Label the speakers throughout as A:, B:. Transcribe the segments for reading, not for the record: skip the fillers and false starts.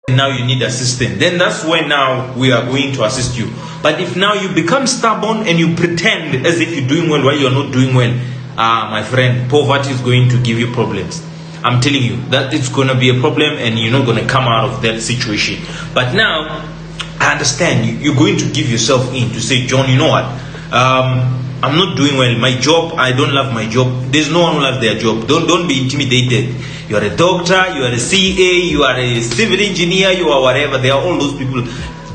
A: now you need assistance, then that's when now we are going to assist you. But if now you become stubborn and you pretend as if you're doing well while you're not doing well, my friend, poverty is going to give you problems. I'm telling you that it's going to be a problem and you're not going to come out of that situation. But now I understand you're going to give yourself in to say, John, you know what, I'm not doing well. My job, I don't love my job. There's no one who loves their job. Don't be intimidated. You are a doctor, you are a CA, you are a civil engineer, you are whatever. They are all those people.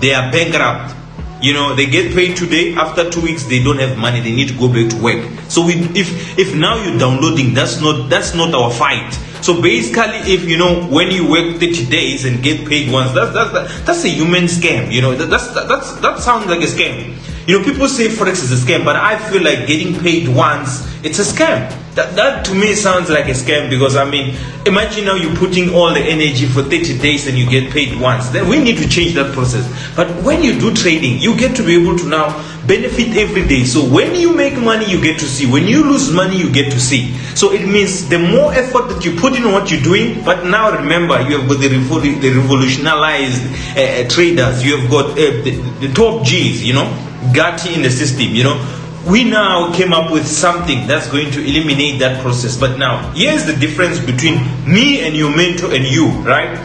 A: They are bankrupt. You know, they get paid today. After 2 weeks, they don't have money. They need to go back to work. So if now you're downloading, that's not our fight. So basically, if you know, when you work 30 days and get paid once, that's a human scam. You know, that sounds like a scam. You know, people say Forex is a scam, but I feel like getting paid once, it's a scam. That to me sounds like a scam, because I mean, imagine now you're putting all the energy for 30 days and you get paid once. Then we need to change that process. But when you do trading, you get to be able to now benefit every day. So when you make money, you get to see. When you lose money, you get to see. So it means the more effort that you put in what you're doing, but now remember, you have got the revolutionized traders. You have got the top G's, you know, Ghatti in the system, you know. We now came up with something that's going to eliminate that process. But now, here's the difference between me and your mentor and you, right?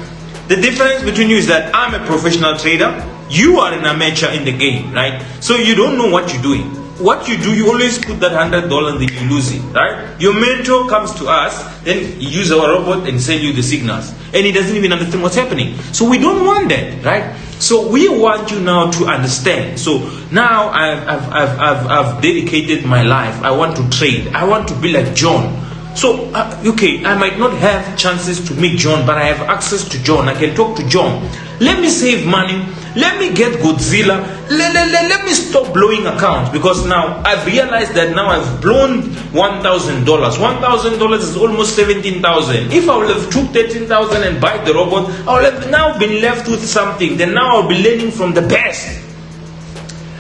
A: The difference between you is that I'm a professional trader. You are an amateur in the game, right? So you don't know what you're doing. What you do, you always put that $100 and then you lose it, right? Your mentor comes to us, then he uses our robot and sell you the signals. And he doesn't even understand what's happening. So we don't want that, right? So we want you now to understand. So now I've dedicated my life. I want to trade. I want to be like John. So, okay, I might not have chances to meet John, but I have access to John. I can talk to John. Let me save money. Let me get Godzilla. Let me stop blowing accounts, because now I've realized that now I've blown $1,000. $1,000 is almost 17,000. If I would have took 13,000 and buy the robot, I would have now been left with something. Then now I'll be learning from the best.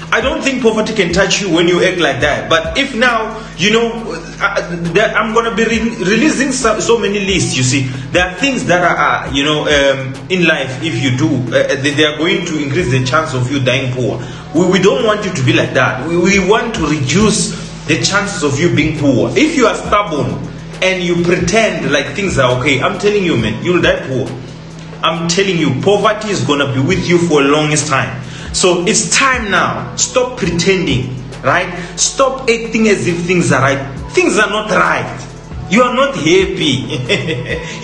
A: I don't think poverty can touch you when you act like that. But if now, you know, I'm going to be releasing so many lists, you see. There are things that are, you know, in life, if you do, they are going to increase the chance of you dying poor. We don't want you to be like that. We want to reduce the chances of you being poor. If you are stubborn and you pretend like things are okay, I'm telling you, man, you'll die poor. I'm telling you, poverty is going to be with you for the longest time. So it's time now. Stop pretending, right? Stop acting as if things are right. Things are not right. You are not happy.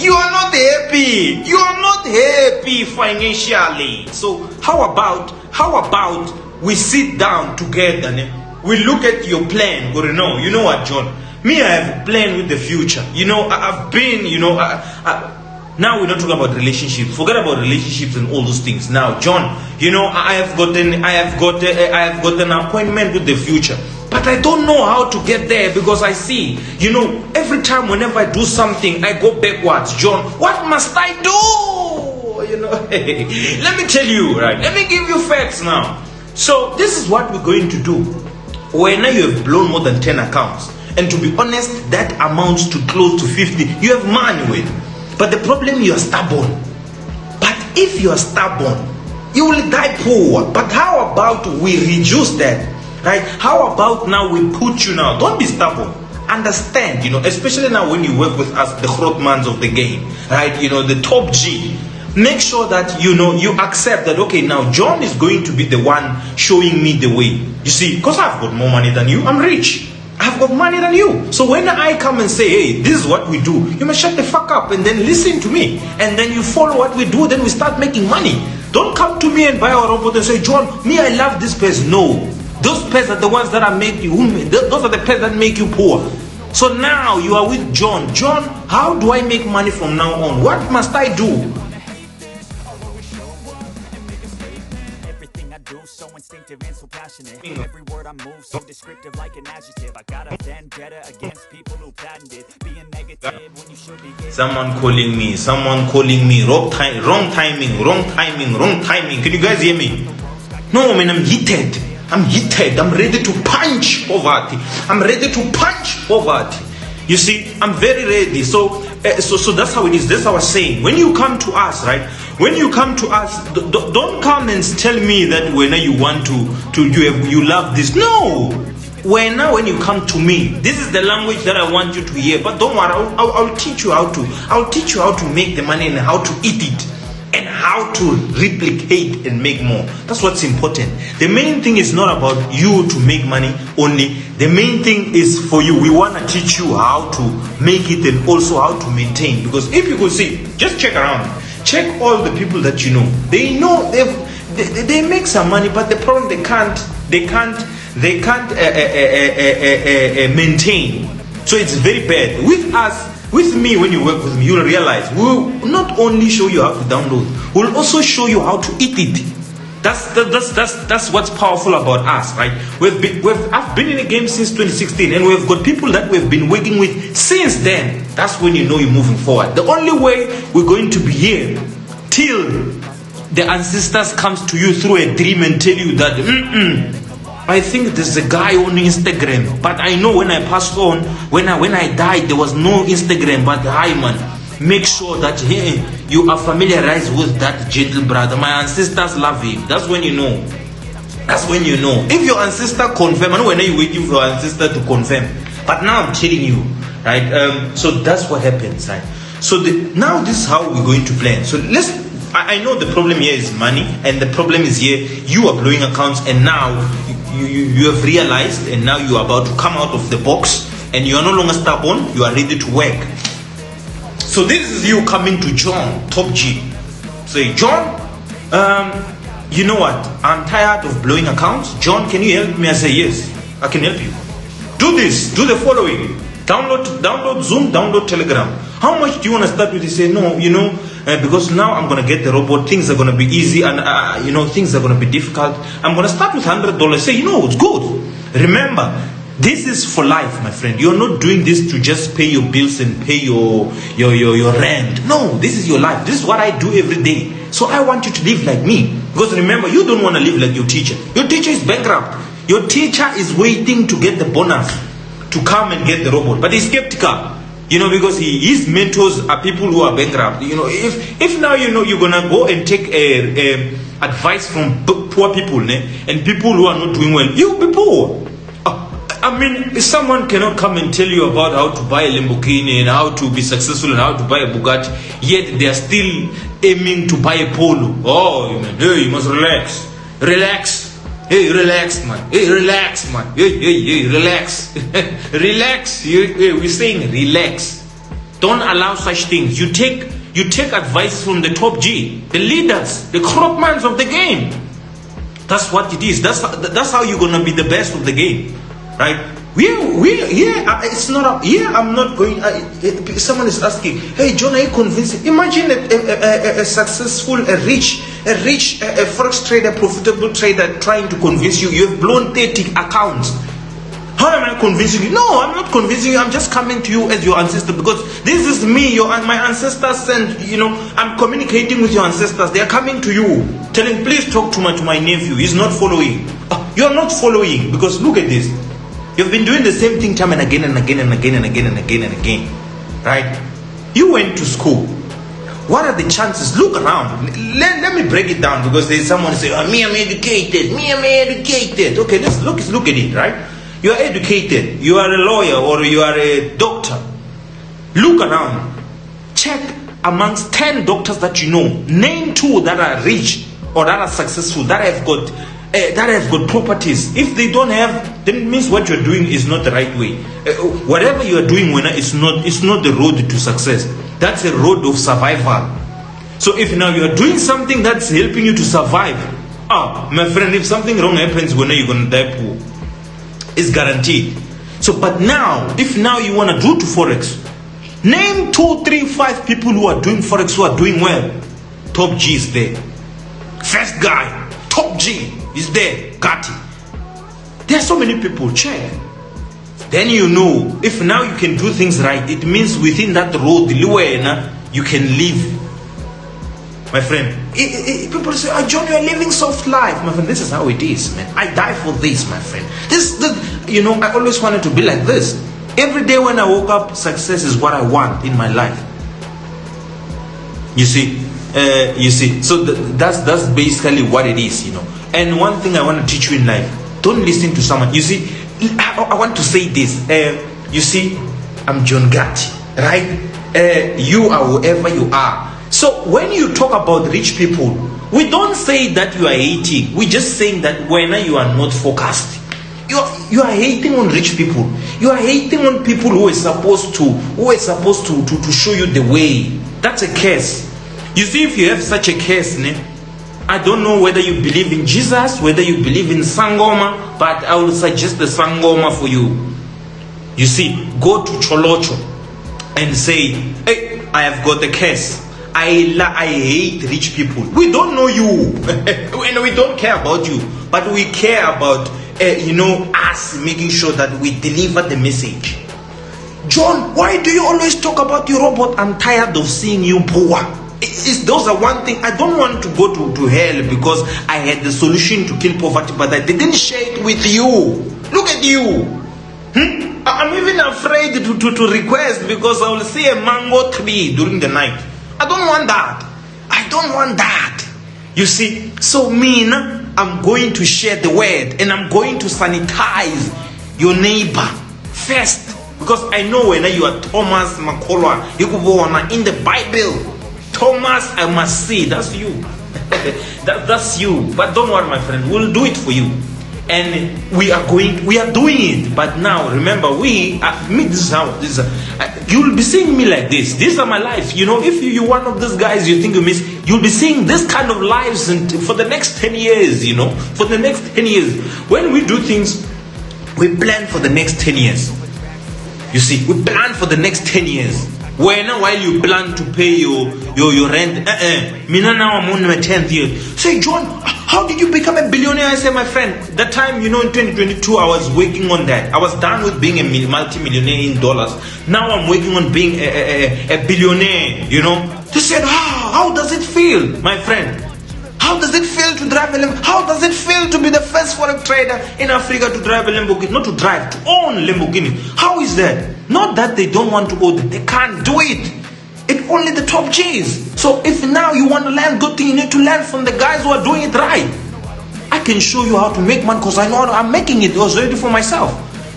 A: You are not happy. You are not happy financially. So how about we sit down together and we look at your plan? Go, no, you know what, John? Me, I have a plan with the future. You know, I've been, you know, now we're not talking about relationships. Forget about relationships and all those things. Now, John, you know, I have got an appointment with the future, but I don't know how to get there, because I see, you know, every time whenever I do something, I go backwards. John, what must I do? You know, let me tell you, right? Let me give you facts now. So this is what we're going to do. When you have blown more than 10 accounts, and to be honest, that amounts to close to 50. You have money with. But the problem, you are stubborn. But if you are stubborn, you will die poor. But how about we reduce that, right? How about now we put you now? Don't be stubborn. Understand, you know, especially now when you work with us, the Grootmans of the game, right? You know, the top G. Make sure that, you know, you accept that, okay, now John is going to be the one showing me the way. You see, because I've got more money than you, I'm rich. I've got money than you. So when I come and say, hey, this is what we do, you must shut the fuck up and then listen to me. And then you follow what we do, then we start making money. Don't come to me and buy our robot and say, John, me, I love this pairs. No. Those pairs are the ones that are make you, those are the pairs that make you poor. So now you are with John. John, how do I make money from now on? What must I do?
B: So instinctive and so passionate. Every word I move so descriptive like an adjective. I got a vendetta against people who patented being negative when you should be.
A: Someone calling me. Wrong timing. Can you guys hear me? No, man, I'm heated. I'm ready to punch poverty. You see, I'm very ready. So that's how it is. That's our saying. When you come to us, right, When you come to us, don't come and tell me that when you want you love this. No. When you come to me, this is the language that I want you to hear. But don't worry, I'll teach you how to make the money and how to eat it and how to replicate and make more. That's what's important. The main thing is not about you to make money only. The main thing is for you. We want to teach you how to make it and also how to maintain. Because if you could see, just check around. Check all the people that you know. They know they make some money, but the problem they can't maintain. So it's very bad. With me, when you work with me, you'll realize we'll not only show you how to download, we'll also show you how to eat it. That's what's powerful about us, right? I've been in the game since 2016, and we've got people that we've been working with since then. That's when you know you're moving forward. The only way we're going to be here till the ancestors comes to you through a dream and tell you that I think there's a guy on Instagram, but I know when I passed on, when I died, there was no Instagram. But hi man, make sure that you are familiarized with that gentle brother. My ancestors love him. That's when you know. That's when you know. If your ancestor confirm, I know when you're waiting for your ancestor to confirm, but now I'm telling you, right? So that's what happens, right? So now this is how we're going to plan. So I know the problem here is money, and the problem is here you are blowing accounts, and now you have realized, and now you are about to come out of the box, and you are no longer stubborn. You are ready to work. So this is you coming to John, Top G. Say, John, you know what? I'm tired of blowing accounts. John, can you help me? I say, yes, I can help you. Do this. Do the following. Download Zoom, download Telegram. How much do you want to start with? You say, no, because now I'm going to get the robot. Things are going to be easy, and, things are going to be difficult. I'm going to start with $100. Say, it's good. Remember, this is for life, my friend. You're not doing this to just pay your bills and pay your rent. No, this is your life. This is what I do every day. So I want you to live like me. Because remember, you don't want to live like your teacher. Your teacher is bankrupt. Your teacher is waiting to get the bonus to come and get the robot. But he's skeptical. Because his mentors are people who are bankrupt. If now you're going to go and take advice from poor people and people who are not doing well, you'll be poor. If someone cannot come and tell you about how to buy a Lamborghini and how to be successful and how to buy a Bugatti, yet they are still aiming to buy a Polo. Oh, hey, you must relax. Relax. Hey, relax, man. Hey, relax, man. Hey, relax. Relax. We're saying relax. Don't allow such things. You take advice from the top G, the leaders, the crop minds of the game. That's what it is. That's how you're gonna be the best of the game. Right? It's not. I'm not going. Someone is asking, "Hey, John, are you convincing?" Imagine a successful, a rich forex trader, profitable trader, trying to convince you. You have blown 30 accounts. How am I convincing you? No, I'm not convincing you. I'm just coming to you as your ancestor, because this is me. My ancestors sent. I'm communicating with your ancestors. They are coming to you, telling, "Please talk to my nephew. He's not following." You are not following, because look at this. You've been doing the same thing time and again and again and again and again and again and again, right? You went to school. What are the chances? Look around. Let me break it down, because there's someone say, me, I'm educated. Me, I'm educated. Okay, let's look at it, right? You are educated. You are a lawyer or you are a doctor. Look around. Check amongst 10 doctors that you know. Name 2 that are rich or that are successful, that have got properties. If they don't have, then it means what you're doing is not the right way. Whatever you are doing, it's not the road to success. That's a road of survival. So if now you are doing something that's helping you to survive, my friend, if something wrong happens, when you're gonna die poor, it's guaranteed. So, but now, if now you wanna do to forex, name 2, 3, 5 people who are doing forex who are doing well. Top G is there. First guy, Top G is there. Ghatti. There are so many people. Check. Then you know, if now you can do things right, it means within that road, you can live. My friend, people say, John, you are living soft life. My friend, this is how it is, man. I die for this, my friend. I always wanted to be like this. Every day when I woke up, success is what I want in my life. You see, You see, so that's basically what it is, you know. And one thing I want to teach you in life: don't listen to someone. You see, I want to say this. You see, I'm John Ghatti, right? You are whoever you are. So when you talk about rich people, we don't say that you are hating. We're just saying that when you are not focused, you are hating on rich people. You are hating on people who are supposed to show you the way. That's a curse. You see, if you have such a curse, I don't know whether you believe in Jesus, whether you believe in Sangoma, but I will suggest the Sangoma for you. You see, go to Cholocho and say, hey, I have got a curse. I hate rich people. We don't know you and we don't care about you, but we care about us making sure that we deliver the message. John, why do you always talk about your robot? I'm tired of seeing you poor. Those are one thing. I don't want to go to hell because I had the solution to kill poverty, but I didn't share it with you. Look at you. I'm even afraid to request because I will see a mango tree during the night. I don't want that. I don't want that. You see, so I'm going to share the word and I'm going to sanitize your neighbor first, because I know when you are Thomas Makolwa, you go in the Bible. Thomas, I must see, that's you. that's you. But don't worry, my friend, we'll do it for you. And we are doing it. But now remember, you'll be seeing me like this. These are my lives. You know, if you're one of those guys you think you miss, you'll be seeing this kind of lives for the next 10 years, you know, for the next 10 years. When we do things, we plan for the next 10 years. You see, we plan for the next 10 years. While you plan to pay your rent, now I'm on my 10th year. Say, John, how did you become a billionaire? I say, my friend, that time, in 2022, I was working on that. I was done with being a multi-millionaire in dollars. Now I'm working on being a billionaire, They said, how does it feel, my friend? How does it feel to drive a Lamborghini? How does it feel to be the first forex trader in Africa to drive a Lamborghini? Not to drive, to own Lamborghini. How is that? Not that they don't want to own it. They can't do it. It's only the top G's. So if now you want to learn good thing, you need to learn from the guys who are doing it right. I can show you how to make money because I know I'm making it already for myself.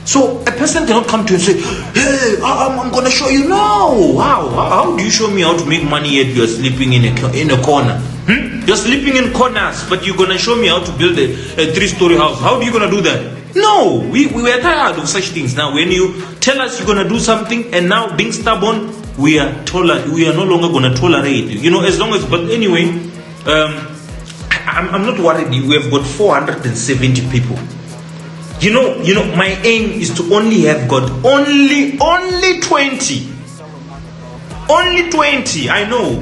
A: So a person cannot come to you and say, hey, I'm going to show you. No. How do you show me how to make money yet you're sleeping in a corner? You're sleeping in corners, but you're going to show me how to build a 3-story house. How are you going to do that? No, we are tired of such things. Now, when you tell us you're going to do something and now being stubborn, we are no longer going to tolerate. As long as, but anyway, I'm not worried. We have got 470 people. My aim is to only have got only 20. Only 20, I know.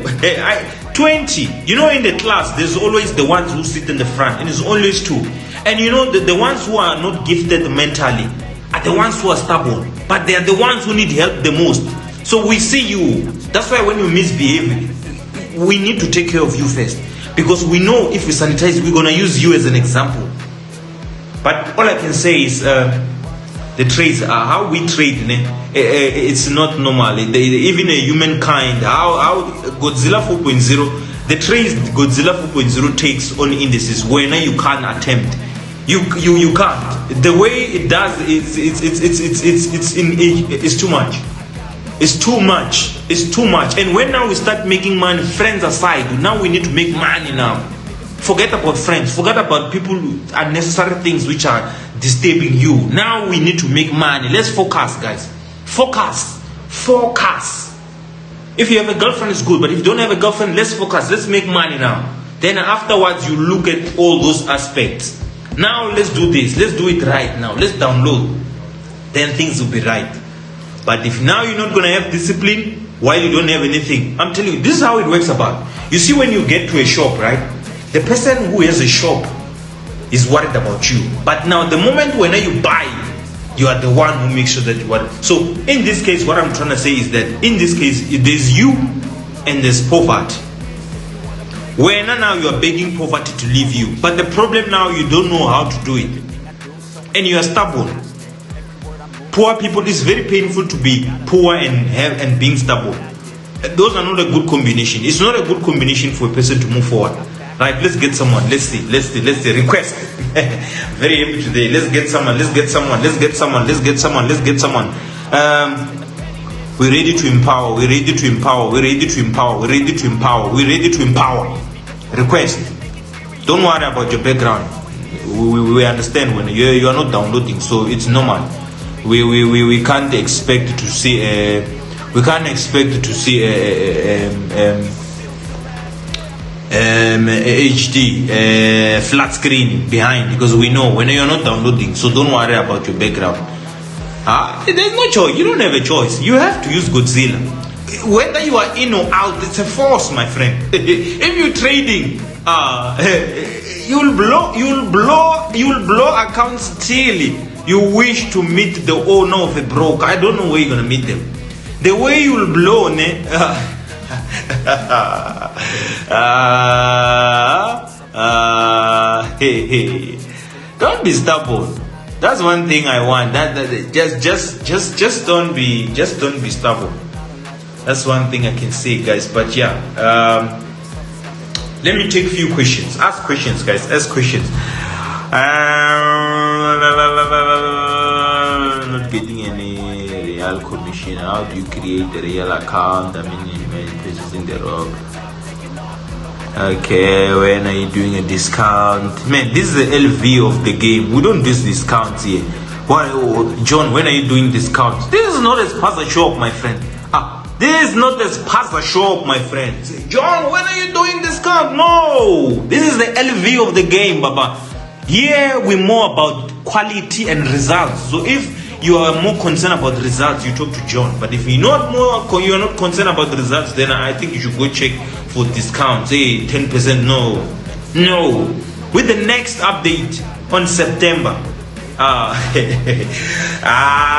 A: 20. In the class, there's always the ones who sit in the front, and it's always 2. And the ones who are not gifted mentally are the ones who are stubborn, but they are the ones who need help the most. So we see you. That's why when you misbehave, we need to take care of you first, because we know if we sanitize, we're going to use you as an example. But all I can say is the trades, how we trade, it's not normal. Even a humankind, how Godzilla 4.0, the trades Godzilla 4.0 takes on indices when you can't attempt. You can't. The way it does, it's too much. It's too much. And when now we start making money, friends aside, now we need to make money now. Forget about friends. Forget about people, unnecessary things which are disturbing you. Now we need to make money. Let's focus, guys. Focus. If you have a girlfriend, it's good. But if you don't have a girlfriend, let's focus. Let's make money now. Then afterwards, you look at all those aspects. Now let's do this. Let's do it right now. Let's download. Then things will be right. But if now you're not going to have discipline while you don't have anything, I'm telling you, this is how it works about. You see, when you get to a shop, right? The person who has a shop is worried about you. But now the moment when you buy, you are the one who makes sure that you are. So in this case, what I'm trying to say is that in this case, there's you and there's poverty. When now you are begging poverty to leave you. But the problem now, you don't know how to do it. And you are stubborn. Poor people, it's very painful to be poor and being stubborn. Those are not a good combination. It's not a good combination for a person to move forward. Right, let's get someone. Let's see. Request. Very happy today. Let's get someone. We're ready to empower. Request. Don't worry about your background. We understand when you are not downloading, so it's normal. We can't expect to see HD flat screen behind, because we know when you're not downloading. So don't worry about your background. There's no choice. You don't have a choice. You have to use Godzilla. Whether you are in or out, it's a force, my friend. If you're trading, you'll blow accounts till you wish to meet the owner of a broker. I don't know where you're gonna meet them. The way you'll blow, hey. Don't be stubborn. That's one thing I want. Just don't be stubborn. That's one thing I can say, guys. But yeah, let me take a few questions. Ask questions, guys. Ask questions. Not getting any real commission. How do you create a real account? I mean, purchasing the rock. Okay, when are you doing a discount? Man, this is the LV of the game. We don't do discounts here. Why, John, when are you doing discounts? This is not a sponsor shop, my friend. This is not a sponsor shop, my friend. John, when are you doing discount? No, this is the LV of the game, Baba. Here we're more about quality and results. So if you are more concerned about results, you talk to John. But if you're not concerned about the results, then I think you should go check for discounts. Hey, 10%. No. With the next update on September,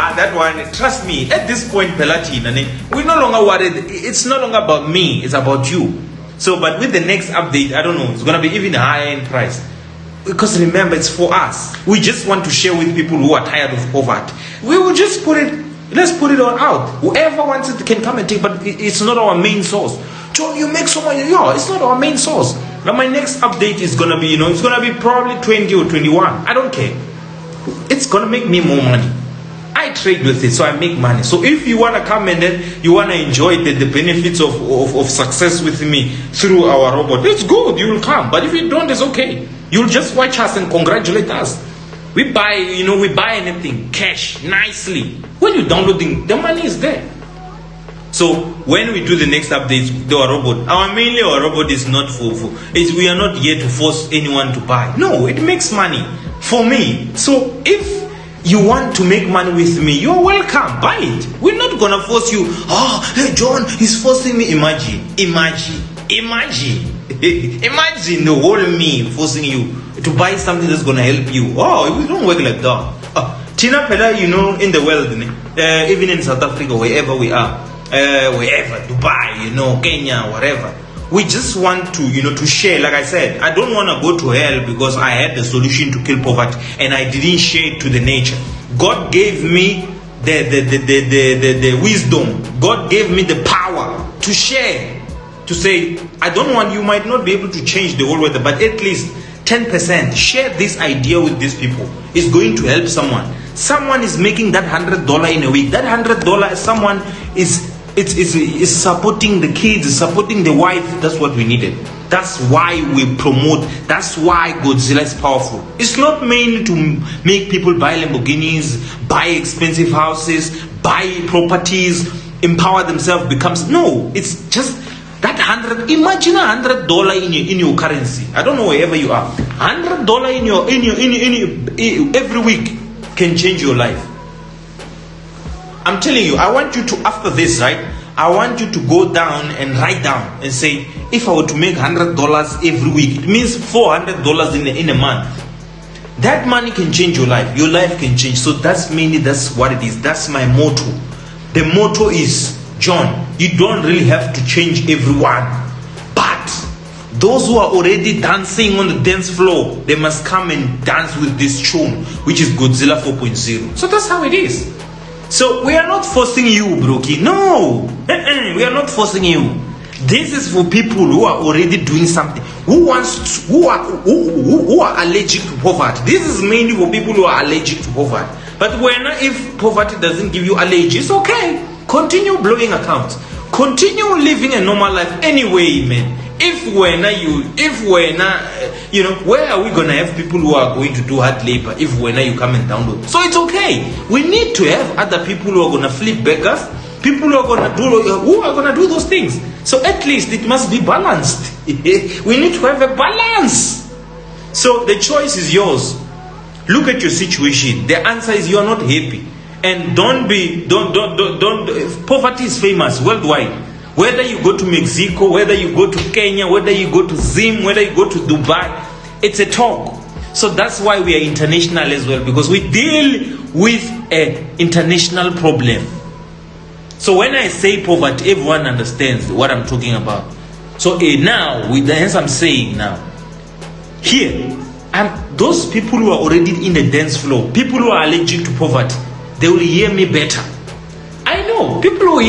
A: that one, trust me, at this point, Pelatin, we're no longer worried. It's no longer about me, it's about you. So, but with the next update, I don't know, it's gonna be even higher in price. Because remember, it's for us. We just want to share with people who are tired of poverty. We will just let's put it all out. Whoever wants it can come and take, but it's not our main source. John, you make so much. Yeah, it's not our main source. Now my next update is gonna be, it's gonna be probably 20 or 21. I don't care. It's gonna make me more money. I trade with it, so I make money. So if you wanna come and then you wanna enjoy the benefits of success with me through our robot, it's good. You will come. But if you don't, it's okay. You'll just watch us and congratulate us. We buy anything cash nicely. When you're downloading, the money is there. So when we do the next updates, our robot, our robot is not we are not here to force anyone to buy. No, it makes money for me. So if you want to make money with me, you're welcome. Buy it. We're not gonna force you. Hey John, he's forcing me. Imagine the whole me forcing you to buy something that's gonna help you. We don't work like that. Tina Pella, in the world, even in South Africa, wherever we are, wherever, Dubai, Kenya, whatever, we just want to, to share. Like I said, I don't want to go to hell because I had the solution to kill poverty and I didn't share it to the nature. God gave me the wisdom. God gave me the power to share. To say, I don't want, you might not be able to change the whole weather, but at least 10%, share this idea with these people. It's going to help someone. Someone is making that $100 in a week. That $100, someone is supporting the kids, supporting the wife. That's what we needed. That's why we promote. That's why Godzilla is powerful. It's not mainly to make people buy Lamborghinis, buy expensive houses, buy properties, empower themselves, no, it's just that imagine $100 in your currency. I don't know wherever you are. $100 in your every week can change your life. I'm telling you, I want you to, after this, right? I want you to go down and write down and say, if I were to make $100 every week, it means $400 in a month. That money can change your life. Your life can change. So that's what it is. That's my motto. The motto is, John, you don't really have to change everyone, but those who are already dancing on the dance floor, they must come and dance with this tune, which is Godzilla 4.0. So that's how it is. So we are not forcing you, Brookie. No, we are not forcing you. This is for people who are already doing something, who are allergic to poverty. This is mainly for people who are allergic to poverty. But if poverty doesn't give you allergy, it's okay. Continue blowing accounts. Continue living a normal life anyway, man. Where are we gonna have people who are going to do hard labor if you come and download? So it's okay. We need to have other people who are gonna flip beggars, people who are gonna do those things. So at least it must be balanced. We need to have a balance. So the choice is yours. Look at your situation. The answer is you are not happy, and poverty is famous worldwide. Whether you go to Mexico, whether you go to Kenya, whether you go to Zim, whether you go to Dubai, it's a talk. So that's why we are international as well, because we deal with an international problem. So when I say poverty, everyone understands what I'm talking about. So now, with the hence I'm saying now, here, and those people who are already in the dance floor, people who are allergic to poverty, they will hear me better. I know people who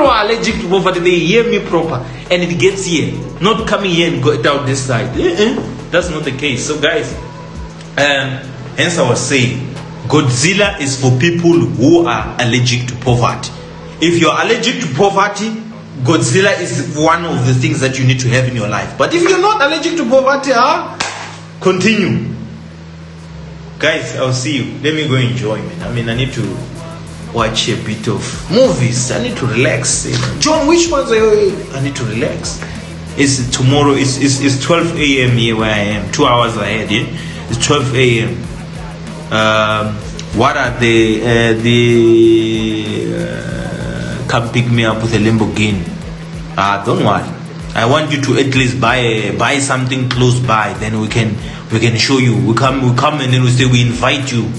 A: are allergic to poverty, they hear me proper, and it gets here, not coming here and go down this side. That's not the case. So guys, hence I was saying, Godzilla is for people who are allergic to poverty. If you're allergic to poverty, Godzilla is one of the things that you need to have in your life. But if you're not allergic to poverty, continue. Guys, I'll see you. Let me go enjoy, man. I mean, I need to watch a bit of movies. I need to relax. John, which ones are you? I need to relax. It's tomorrow. It's 12 a.m. here where I am. 2 hours ahead. Yeah, it's 12 a.m. What are come pick me up with a Lamborghini? Don't worry. I want you to at least buy something close by. Then we can show you. We come and then we say we invite you.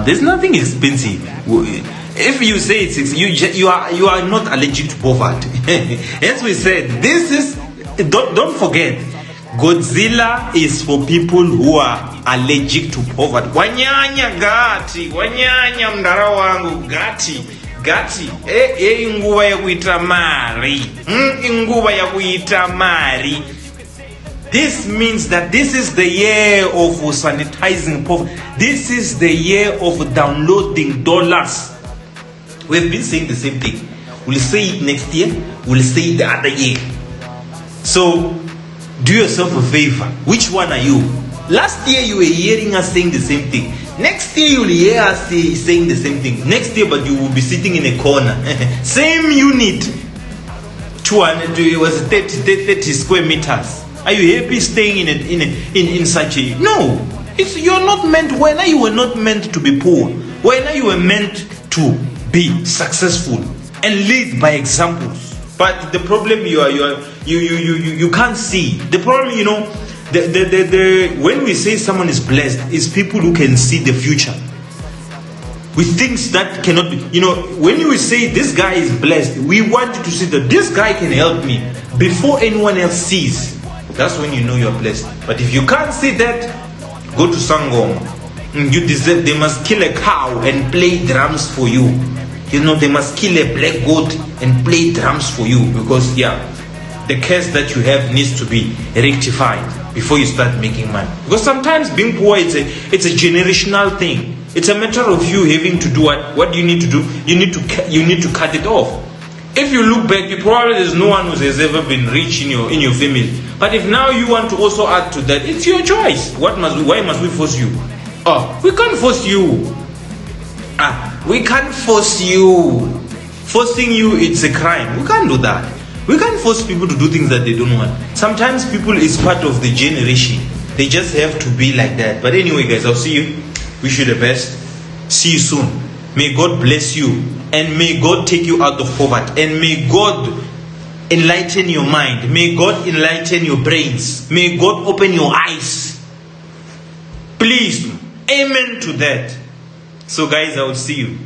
A: There's nothing expensive. If you say you are not allergic to poverty. As we said, this is don't forget, Godzilla is for people who are allergic to poverty. Wanyanya Ghatti, wanyanya mdara wangu Ghatti, inguva ya kuita mari. Inguva ya kuita mari. This means that this is the year of sanitizing poverty. This is the year of downloading dollars. We've been saying the same thing. We'll say it next year. We'll say it the other year. So, do yourself a favor. Which one are you? Last year you were hearing us saying the same thing. Next year you will hear us saying the same thing. Next year, but you will be sitting in a corner. Same unit. 200, it was 30 square meters. Are you happy staying in such a... No. You're not meant... When you were not meant to be poor. When you were meant to be successful and lead by examples. But the problem you can't see. The problem, when we say someone is blessed, is people who can see the future with things that cannot be. When you say this guy is blessed, we want you to see that this guy can help me before anyone else sees. That's when you know you're blessed. But if you can't see that, go to Sangoma. You deserve. They must kill a cow and play drums for you. They must kill a black goat and play drums for you, because the curse that you have needs to be rectified before you start making money. Because sometimes being poor, it's a generational thing. It's a matter of you having to do what you need to do. You need to cut it off. If you look back, there's no one who has ever been rich in your family. But if now you want to also add to that, it's your choice. Why must we force you? We can't force you. We can't force you. Forcing you, it's a crime. We can't do that. We can't force people to do things that they don't want. Sometimes people is part of the generation. They just have to be like that. But anyway, guys, I'll see you. Wish you the best. See you soon. May God bless you. And may God take you out of poverty. And may God enlighten your mind. May God enlighten your brains. May God open your eyes. Please. Amen to that. So guys, I will see you.